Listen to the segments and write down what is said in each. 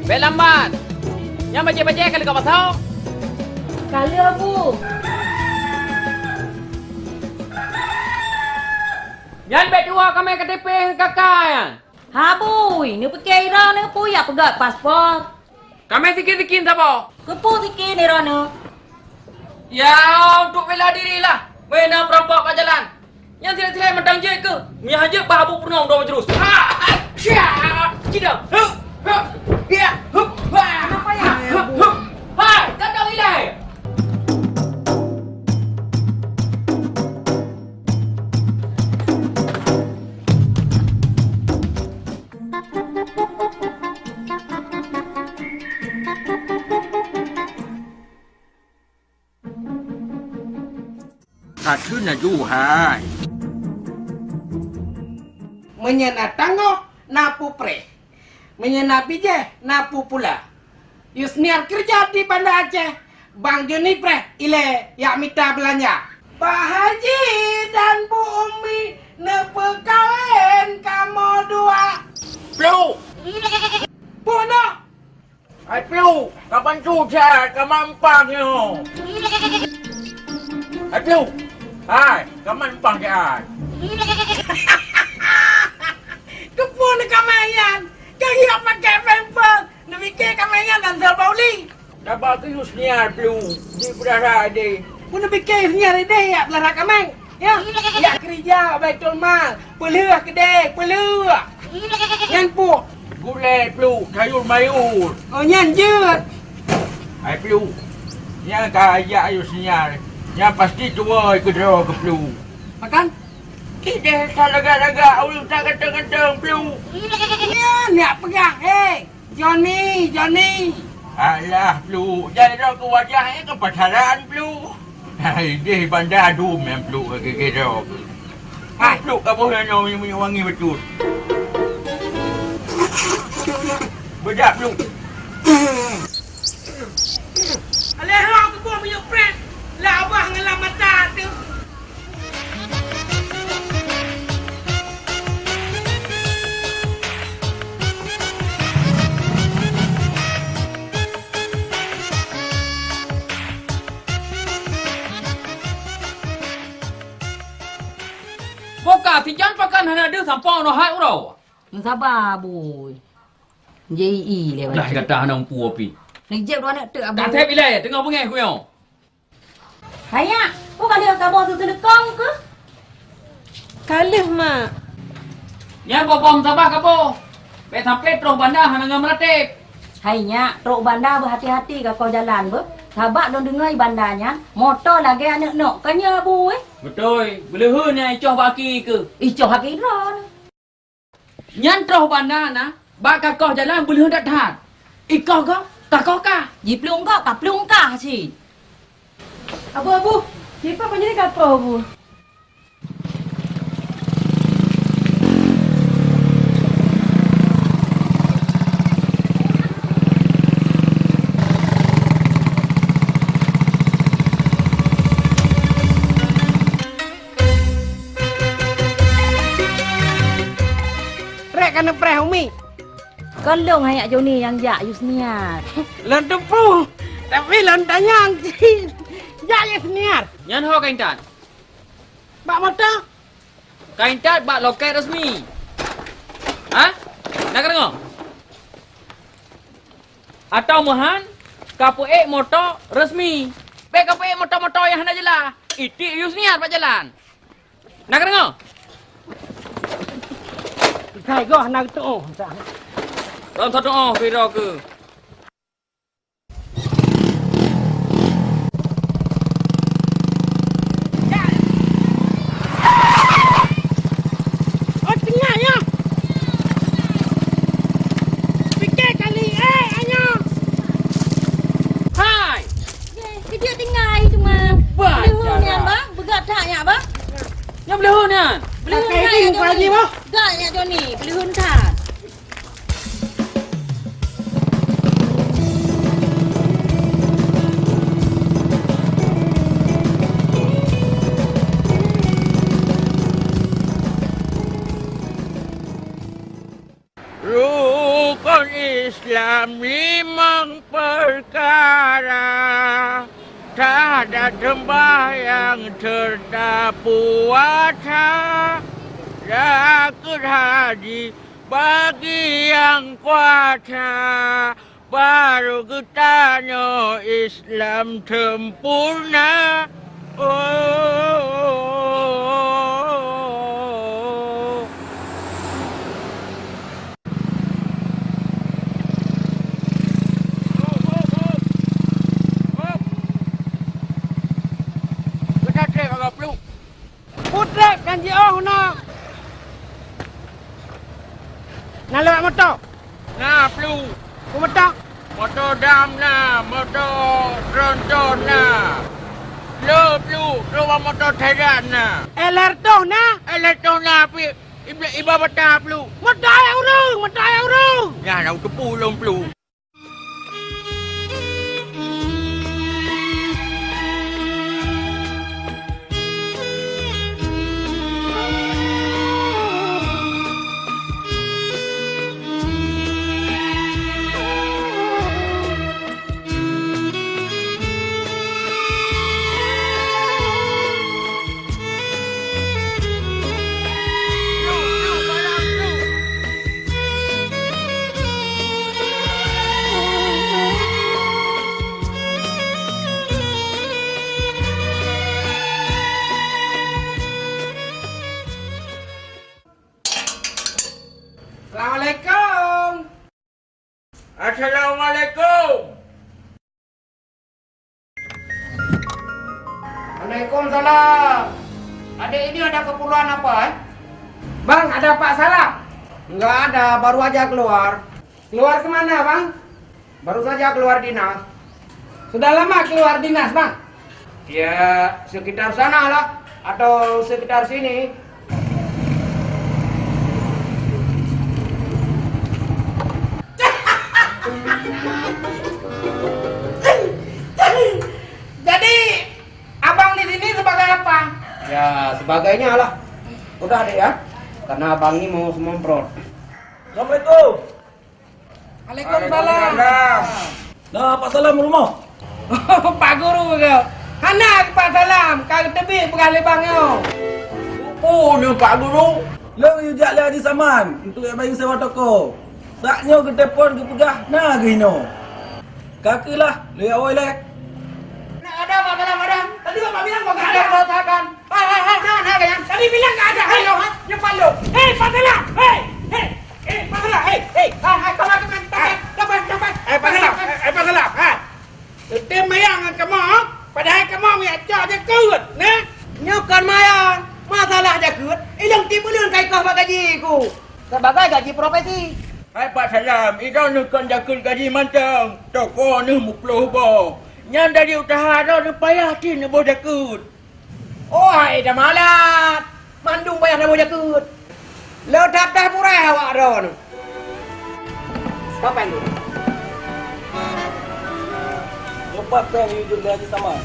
Baik lambat. Yang baca-baca kalau kau pasal. Kala bu. Yang baik dua kami KTP kakak ya. Ha bu, ni pergi ira ni pu ya pegat paspor. Kami sikit-sikit siapa? Kepu sikit ni rana. Ya, untuk bela diri lah. Mana perampok kat jalan. Yang silap-silap mentang je ke? Ni aja babu pernah dah terus. Syak! Cina. Ya. Kenapa ya? Hai, tak tahu ilai. Satu na Juhai. Menyena tangguh, napu pre. Menyena bijeh, napu pula. Yusniar kerja di Banda Aceh. Bang Juni pre, ile yak minta belanja. Pak Haji dan Bu Umi nepekawin kamu dua. Plu. Bu no. Hai Plu. Kapan cucat? Kapan empangnya? Hai Plu. Hai. Kapan empang ke ai? Kepun kamayan. Kaya yang pakai pamper. Nemikir kamayan dan terbauli. Dapat ke Yusniar Plu. Di berasa adik. Pun fikir senyar ide ya belah kamang. Ya, ya kerja Baitul Mal. Peluh kedai, peluh. Yan po. Gulai Plu. Kayul mayul. Oh yan jut. Hai Plu. Yang kaya Yusniar. Yang pasti tua ikut rawa ke Plu. Makan? Kita salah-laga ulung tak kentang-kentang Plu. Ya, nak pegang. Hey, Johnny, Johnny. Alah Plu. Jangan ke wajahnya ke pasaran Plu. Hai, dia bandar adum yang Plu ke kira. Hai Plu, kamu yang wangi betul. Bedak Plu. Alah, aku buat punya friend. Lah abah ngelam mata tu. Poka si jangan pakan hana ada sampau no hai urau. Sabar bu. JE le. Dah kata hana umpu api. Ni jeb dua nak tek abu. Tak tep ilai tengah pengai aku yang. Hayat, kau kali kabar tu telekong ke? Kalih mak. Yang bopom sabah kapo. Pe sampai terus bandar hana ngam ratip. Hainya, truk bandar berhati-hati ke kau jalan ber. Sabak don dengai bandarnya, motor lagi anak nok kanya bu eh. Betul. Boleh hun yang icoh baki ke. Icoh hak ira. Nyan terus bandar na. Bak kakoh jalan boleh hun tak tahan. Ikoh kau? Kakoh kah? Ji pelung kau, tak pelung kah si. Abu, siapa panjang kapal abu? Rek kena preh Umi. Kolong hayat Joni yang jak Yusniar. Lan tepu. Tapi lan tanyang. Ya Yusniar. Nyan ho kain tat. Bak motor. Kain tat bak loket resmi. Ha? Nak dengar? Atau mahan kapu motor resmi. Be kapu motor-motor yang hendak jelah. Itik Yusniar pak jalan. Nak dengar? Kai goh nak tu. Oh. Dalam satu bira ke? Oh tengah ya. Fikir kali Anya. Hai. Dia tinggal itu mah. Belum ni bang, begat tak ya bang? Yang boleh hun kan? Belum Pakai ini muka lagi bang. Gak ya Joni, belum tak. Rukun Islam. Islam 5 perkara. Tak ada sembahyang serta puasa. Zakat haji bagi yang kuasa. Baru katanya Islam sempurna. Oh. Kita cek agak perlu. Putrek dan jauh nak. Nak lewat motor? Nah, perlu. Ku motor? Motor dam na, motor tronton na. Lo perlu, keluar motor teran na. Elerto na? Elektron na, iba bata perlu. Motor yang urung, motor yang urung. Ya, nak tepu long perlu. Assalamualaikum. Assalamualaikum. Waalaikumsalam. Adik ini ada keperluan apa Bang, ada Pak Salam? Enggak ada, baru aja keluar. Keluar kemana bang? Baru saja keluar dinas. Sudah lama keluar dinas bang? Ya, sekitar sana lah. Atau sekitar sini. Jadi abang di sini sebagai apa? Ya sebagainya lah. Udah deh ya. Karena abang ini mau semprot. Assalamualaikum. Waalaikumsalam. Nah, Pak Salam rumah. Pak Guru ke? Hanak Pak Salam. Kau tebi berkali bangnya. Oh, ni Pak Guru. Lang you jak le di saman untuk yang bayi sewa toko. Saknyo ke telefon ke pegah nah gino. Kakelah le awal le. Nak ada Pak Salam ada. Tadi Bapak bilang kau tak ada rotakan. Hai, nah kan. Tadi bilang tak ada. Hai lo, cepat lo. Hei Pak Salam. Hei. Pak Salam. Hei. Hai, kau nak main. Dapat. Pak Salam. Pak Salam. Ha. Tim mayang kamu. Padahal kamu mi ajar je kut, nah. Nyokan mayang. Masalah je kut. Ilang timbulun kai kau gaji ku. Sebagai gaji profesi. Hai Pak Salam, itu ni kan jakul gaji mancang. Toko ni 10 bo. Yang dari usaha dah ni payah tin bo jakut. Oh, hai dah malat. Mandung bayar dah boja kut. Lo dah murah awak dah nu. Apa ni? Cepat pen you juk le di saman.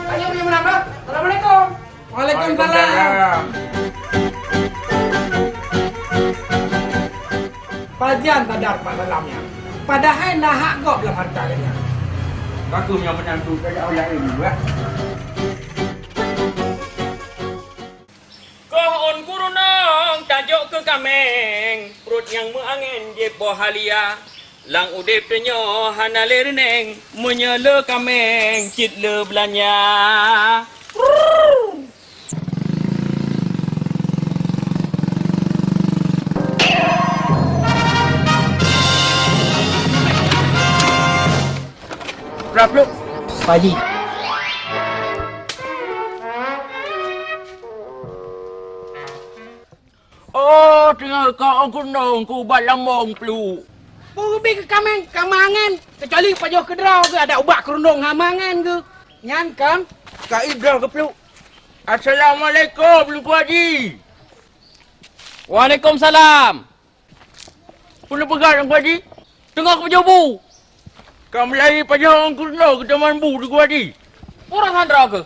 Ayo punya menapa? Assalamualaikum. Waalaikumsalam. Pajian tadar Pak Salamnya. Padahal nahak gok dalam hartanya. Aku yang menantu saya orang ini juga. Kohon guru nong tajuk ke kameng. Perut yang mengangin je bohalia. Lang udip penyo hanale reneng. Menyele kameng cit le belanya. Berapa? Paji. Oh, tinggal kau gunung ku balamong pelu. Pubi ke kameng, kamangan. Kecuali pajoh kedrau ke ada ubah kerundung hamangan ke. Nyan kan? Kak Ibra ke pelu. Assalamualaikum, Lu Haji. Waalaikumsalam. Pula pegang Tuan Haji. Tengah aku jauh bu. Kau melari pada orang kurna kita main bu Tuan Haji. Orang handra ke?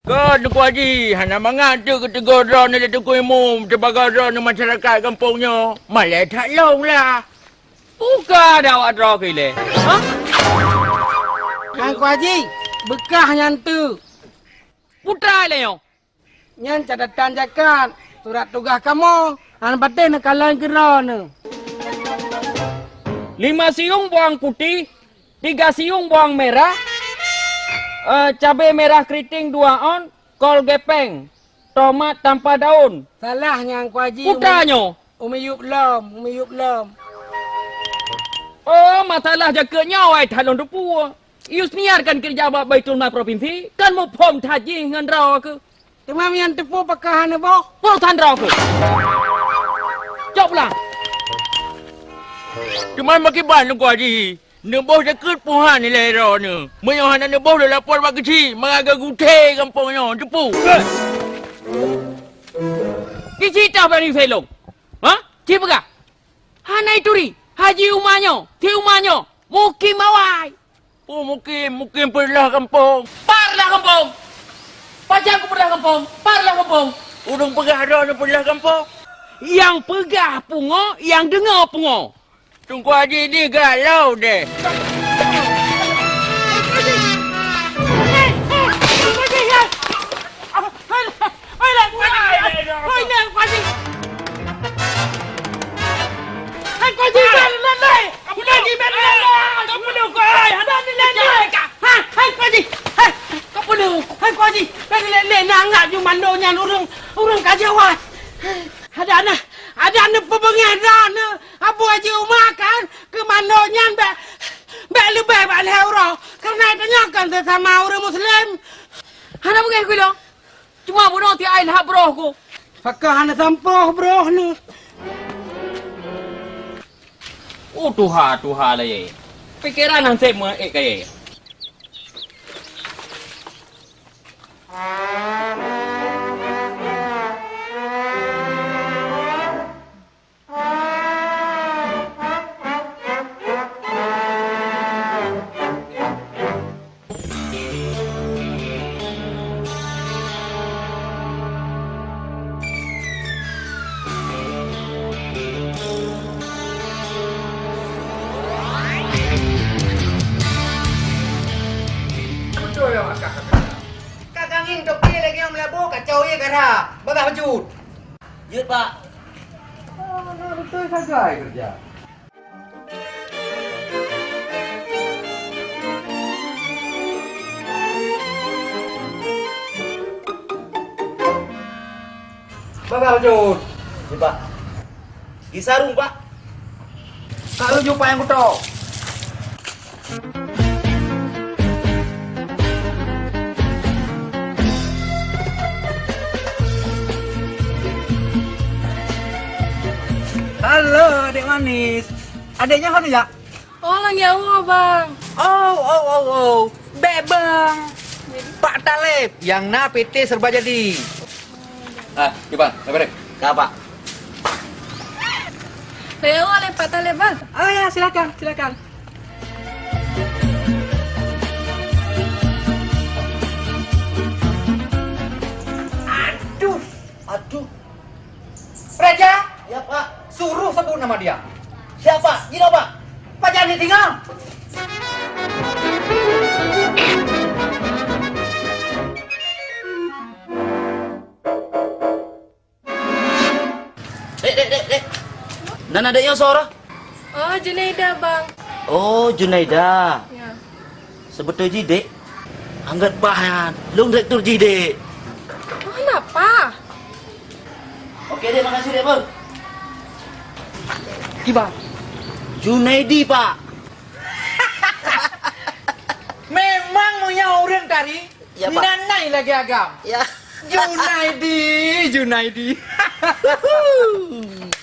Kan Tuan Haji, hana mengata ketiga orang ni tu kuimu sebagai orang masyarakat kampungnya. Malah tak long lah. Bukan awak dra ke le. Ha? Hang Ku Haji, bekah nyan tu. Putra le yo. Nyan catatan jakan. Surat tugas kamu. Han batin nak kalah kira ni. 5 siung bawang putih, 3 siung bawang merah, cabai merah keriting 2 on, kol gepeng, tomat tanpa daun. Salahnya Hang Ku Haji. Putranyo. Umi yup lom. Oh, masalah jakanya awak talon depu. Ius niarkan kerja buat Baitul Mal Provinsi, kan mau pom taji ngan raw ke. Temam yang tepu pekahan ni boh. Pom tan raw ke. Jawab lah. Cuma makin ban Tuan Haji. Neboh dekat puhan ni lera ni. Menyohan neboh dah lapor bak kecil. Mengaga guteh kampungnya. Cepu. Kicita bani felong. Ha? Cik pegah. Hanai turi. Haji umanyo. Ti umanyo. Mukim awai. Oh mungkin perlah kampung. Parlah kampung. Pajak aku perlah kampung. Parlah kampung. Udung pegah dah ni perlah kampung. Yang pegah pungo, yang dengar pungo. Tunku Haji ni galau deh. Ada anak pembengeran Abu Haji Umar kan ke mandonya be lebih bak leuro karena tanyakan sesama orang Muslim. Hana bukan aku lo. Cuma bunuh ti ail hak broh ku. Fakah anak sampoh bro ni. Oh Tuhan lah ye. Pikiran nang saya me kaya. Kakang ini topi lagi yang melabur kacau ye kara. Bagah wujud. Ya Pak. Oh, betul saja kerja. Bagah wujud. Ya Pak. Di sarung Pak. Kalau jumpa yang kutok. Halo, adik manis. Adiknya mana ya? Oh, lagi awal, Bang. Oh. Bebang. Pak Talib yang na PT Serba Jadi. Iban, lebar. Apa? Saya awal Pak Talib, Bang. Oh ya, silakan. Aduh. Raja, Ya Pak. suruh sebut nama dia. Siapa? Gino Pak. Pak Jani tinggal. Dek. Dan adiknya seorang? Oh, Junaida, Bang. Oh, Junaida. Ya. Sebetulnya Dek. Angkat bahan. Long direktur Dek. Oh, kenapa? Okey Dek, makasih Dek, Bang. Tiba. Junaidi, Pak. Memang punya orang tadi. Ya, Pak. Nanai lagi agam. Ya. Junaidi.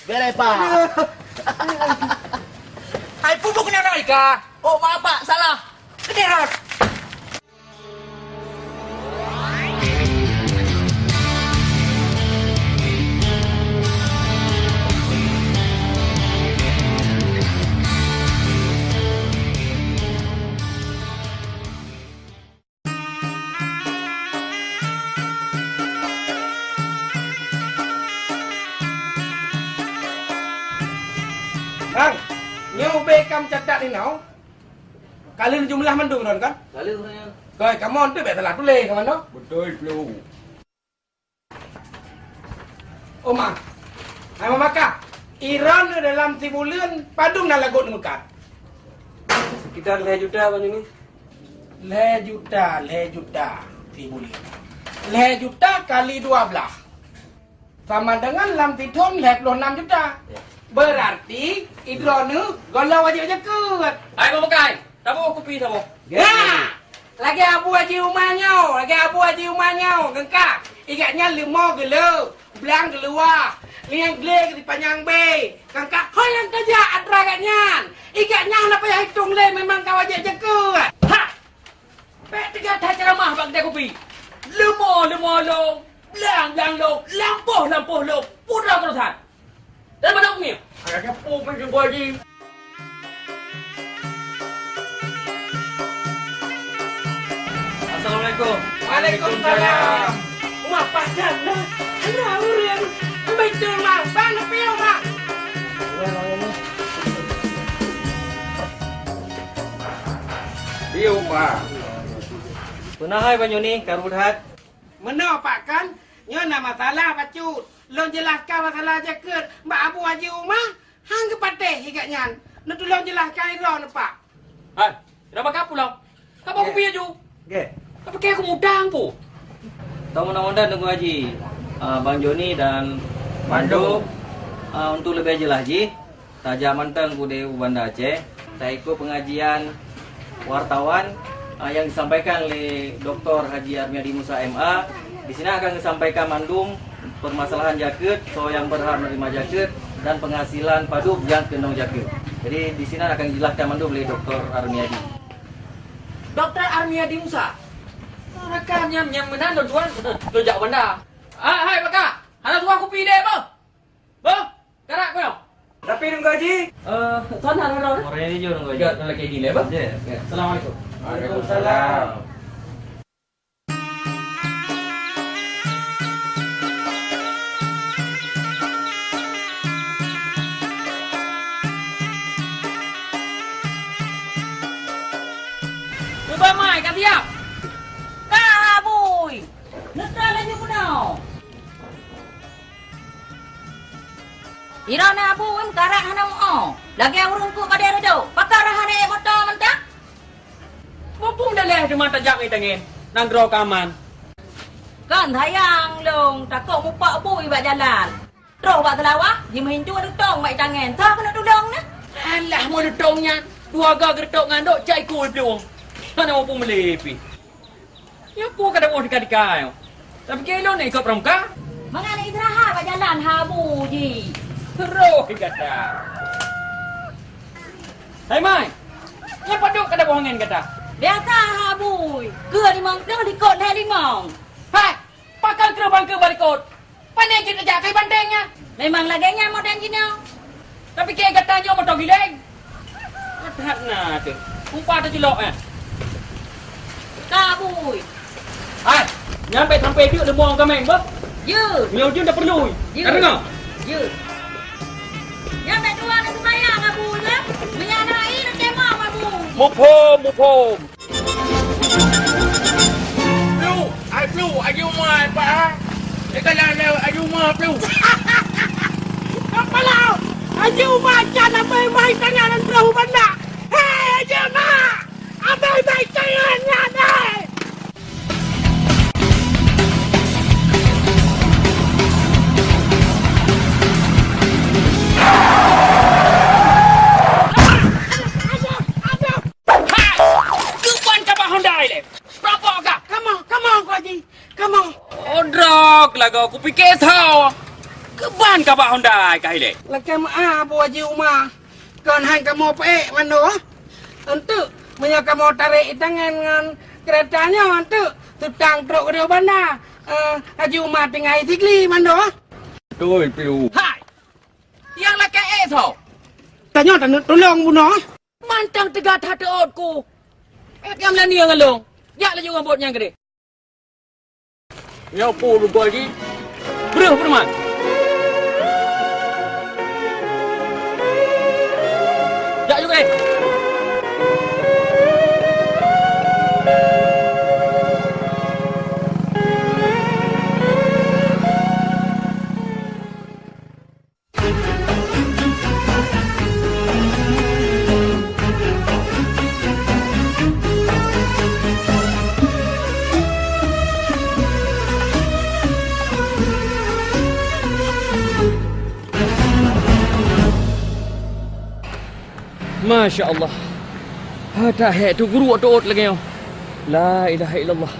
Beres, Pak. Hai pupuk kena naik kah? Oh, maaf, Pak. Salah. Kederot. kamu catat ni now. Kali jumlah mandum kan? Kali saya. Kau kamu tu betul lah tulis kamu no. Betul Pelu. Oma. Hai maka. Iran dalam sebulan padum nak lagu nukat. Sekitar 2 juta Bang Joni. 2 juta sebulan. 2 juta kali 12. Sama dengan lam tidun 26 juta. Berarti idronu golau wajib jaket. Hai pemakai. Tabu kopi tabu. Ya. Lagi abu haji umahnya. Gengkak. Igatnya 5 gelo. Belang keluar. Liang glek di panjang bay. Gengkak. Hoi yang kerja adra katnya. Igatnya nak payah hitung le memang kau wajib jaket. Ha. Pek 3 dah ceramah bang kedai kopi. Lemah long. Belang long. Lampuh long. Pura kerosan. Dan mana punya? Agak kepo pun jumpa Haji. Assalamualaikum. Waalaikumsalam. Umah padan dah. Ada orang. Betul mah. Bang lepiau mah. Biu Pak. Pernah hai Bang Joni karbuhat. Mana pak kan? Nyo nak masalah pacut. Lo jelaskan masalah jaket. Mbak Abu Haji Umar. Hang ke patih hikatnya. Nak tolong jelaskan Iran pak. Hai. Dah makan pulau. Kau kopi aja. Okey. Kau pakai aku mudang pu. Tahu mudah-mudahan tunggu Haji. Bang Joni dan Pandu untuk lebih jelas Haji. Tajam mantang Bude Banda Aceh. Saya ikut pengajian wartawan yang disampaikan oleh Dr. Haji Armiadi Musa MA. Di sini akan disampaikan mandum permasalahan jaket, so yang berhak menerima jaket dan penghasilan padu yang kendong jaket. Jadi di sini akan dijelaskan mandum oleh Dr. Armiadi. Dr. Armiadi Musa. Rakan nyam menan lo tuan. Lo jak benda. Hai Pak. Hana tuan kopi deh, Bang. Bang, karak kau. Tapi nunggu Haji. Tuan Harun. Orang ini juga nunggu. Enggak lagi di le, Bang. Assalamualaikum. Waalaikumsalam. Cuba mai kat tiap. Kabui. Netra lagi punau. Irana abu em karak hana mo. Lagi urung ku pada redo. Pakar hane motor mentah. Mumpung dah leh cuma tajak ni tangin. Nang draw kaman. Kan hayang long takut mupak bui buat jalan. Terus buat telawak, dia menghindu ada tong mai tangan. Tak kena tolong nah. Alah mau detongnya. Dua gak gertok ngandok cai ku peluang. Mana mumpung melepi. Ya pu kada mau dikadikai. Tapi kelo ni kau peremka. Mengani istirahat buat jalan habu ji. Terus kata. Hai mai. Ya paduk kada bohongan kata. Biasa habu. Ke limang tengah dikot dah limang. Hai. Pakal kera bangka balikot. Pandai kita jak kai bandengnya. Memang laganya modern jino. Tapi kaya katanya mau tau gileng. Atat na tu. Umpa tu jelok eh. Kabui. Hai. Nyampe sampai dia lemong kameng bah. Ye. Mio dia dah perlu. Ya. Kata dengar? Ye. Yang tak dua nak sembahyang abu ya. Menyanai nak kemah abu. Mupom. Flu, ayu mah pak. Kalau ayu mah flu. Apa lau? Ayu mah jangan main tangan perahu banda. Hei ayu mah. Abai baik tangannya deh. Kupan ka ba Hyundai le? Berapa ka? Come on, Haji. Come on. Odrak lah kau. Aku fikir tahu. Keban ka ba Hyundai ka ile? Lakam Abu Haji Umar. Kon hang kamu pe mano? Untuk punya kamu tarik tangan dengan keretanya untuk tutang truk dia banda. Haji Umar tinggal tikli mano? Betul Pelu. Hai. Yang laki tahu. Tanya tolong bunuh. Mantang tegat hati otku. Yang melani yang ngalung. Ya lagi rambut yang gede. Ya pu lupa lagi. Berapa man? Ya juga eh. Masya Allah. Dah tu guru atau lagi. La ilaha illallah.